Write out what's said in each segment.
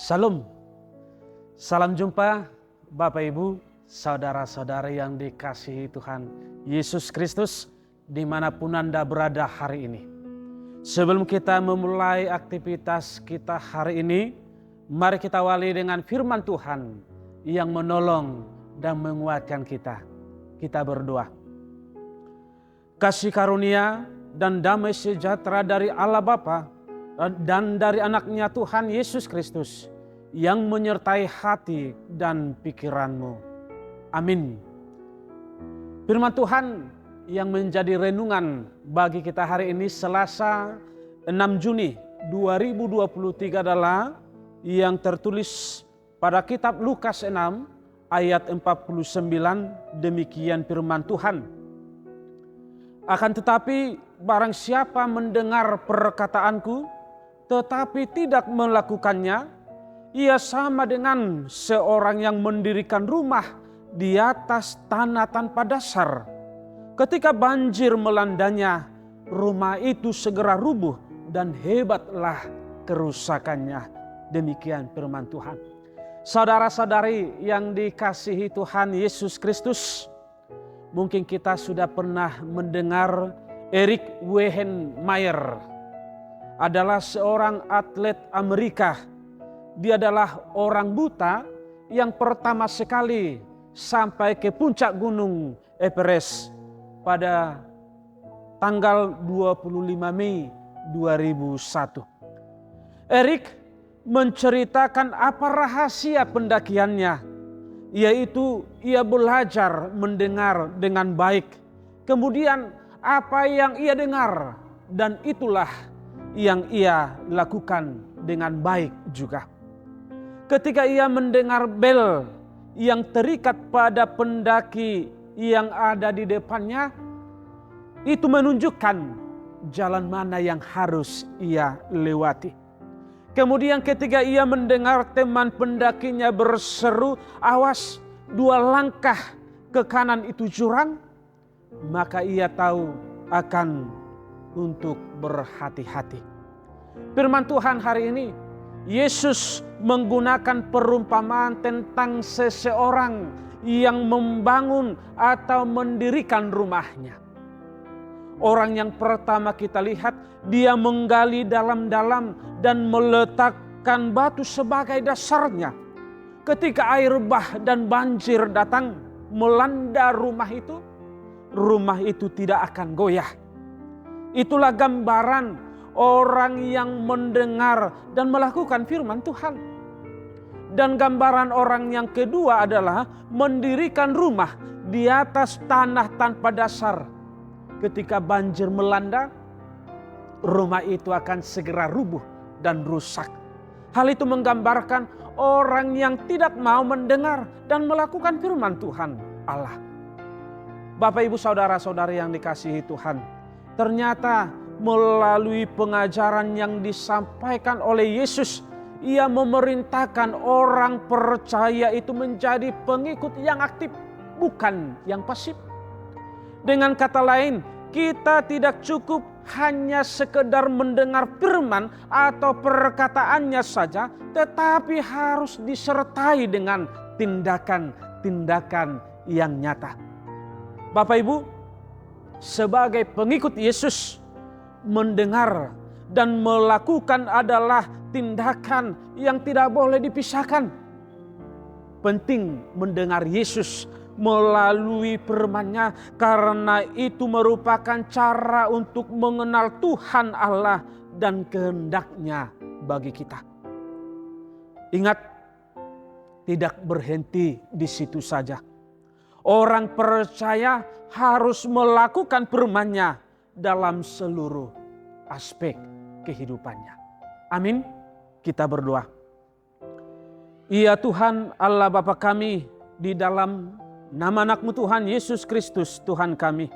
Salam, salam jumpa Bapak Ibu, saudara-saudara yang dikasihi Tuhan Yesus Kristus dimanapun Anda berada hari ini. Sebelum kita memulai aktivitas kita hari ini, mari kita awali dengan firman Tuhan yang menolong dan menguatkan kita. Kita berdoa. Kasih karunia dan damai sejahtera dari Allah Bapa dan dari anaknya Tuhan Yesus Kristus yang menyertai hati dan pikiranmu. Amin. Firman Tuhan yang menjadi renungan bagi kita hari ini Selasa 6 Juni 2023 adalah yang tertulis pada kitab Lukas 6 ayat 49, demikian firman Tuhan. Akan tetapi barang siapa mendengar perkataanku tetapi tidak melakukannya, ia sama dengan seorang yang mendirikan rumah di atas tanah tanpa dasar. Ketika banjir melandanya, rumah itu segera rubuh dan hebatlah kerusakannya. Demikian firman Tuhan. Saudara-saudari yang dikasihi Tuhan Yesus Kristus, mungkin kita sudah pernah mendengar Erik Weihenmayer adalah seorang atlet Amerika. Dia adalah orang buta yang pertama sekali sampai ke puncak gunung Everest pada tanggal 25 Mei 2001. Erik menceritakan apa rahasia pendakiannya, yaitu ia belajar mendengar dengan baik. Kemudian apa yang ia dengar dan itulah yang ia lakukan dengan baik juga. Ketika ia mendengar bel yang terikat pada pendaki yang ada di depannya, itu menunjukkan jalan mana yang harus ia lewati. Kemudian ketika ia mendengar teman pendakinya berseru, "Awas, 2 langkah ke kanan itu jurang," maka ia tahu akan untuk berhati-hati. Firman Tuhan hari ini, Yesus menggunakan perumpamaan tentang seseorang yang membangun atau mendirikan rumahnya. Orang yang pertama kita lihat, dia menggali dalam-dalam dan meletakkan batu sebagai dasarnya. Ketika air bah dan banjir datang melanda rumah itu tidak akan goyah. Itulah gambaran orang yang mendengar dan melakukan firman Tuhan. Dan gambaran orang yang kedua adalah mendirikan rumah di atas tanah tanpa dasar. Ketika banjir melanda, rumah itu akan segera rubuh dan rusak. Hal itu menggambarkan orang yang tidak mau mendengar dan melakukan firman Tuhan Allah. Bapak, Ibu, saudara-saudari yang dikasihi Tuhan, ternyata melalui pengajaran yang disampaikan oleh Yesus, ia memerintahkan orang percaya itu menjadi pengikut yang aktif, bukan yang pasif. Dengan kata lain, kita tidak cukup hanya sekedar mendengar firman atau perkataannya saja, tetapi harus disertai dengan tindakan-tindakan yang nyata. Bapak Ibu, sebagai pengikut Yesus, mendengar dan melakukan adalah tindakan yang tidak boleh dipisahkan. Penting mendengar Yesus melalui firman-Nya karena itu merupakan cara untuk mengenal Tuhan Allah dan kehendak-Nya bagi kita. Ingat, tidak berhenti di situ saja. Orang percaya harus melakukan firman-Nya dalam seluruh aspek kehidupannya. Amin. Kita berdoa. Ya Tuhan Allah Bapa kami, di dalam nama anak-Mu Tuhan Yesus Kristus Tuhan kami,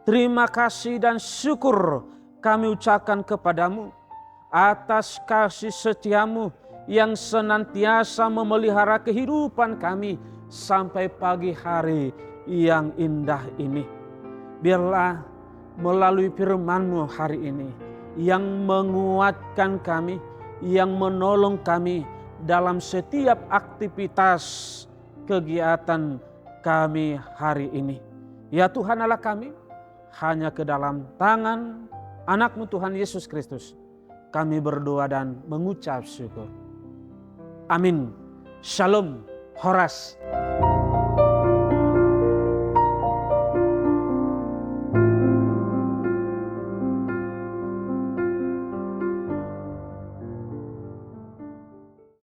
terima kasih dan syukur kami ucapkan kepadamu atas kasih setia-Mu yang senantiasa memelihara kehidupan kami sampai pagi hari yang indah ini. Biarlah melalui firman-Mu hari ini yang menguatkan kami, yang menolong kami dalam setiap aktivitas kegiatan kami hari ini. Ya Tuhan Allah kami, hanya ke dalam tangan anak-Mu Tuhan Yesus Kristus kami berdoa dan mengucap syukur. Amin. Shalom. Horas.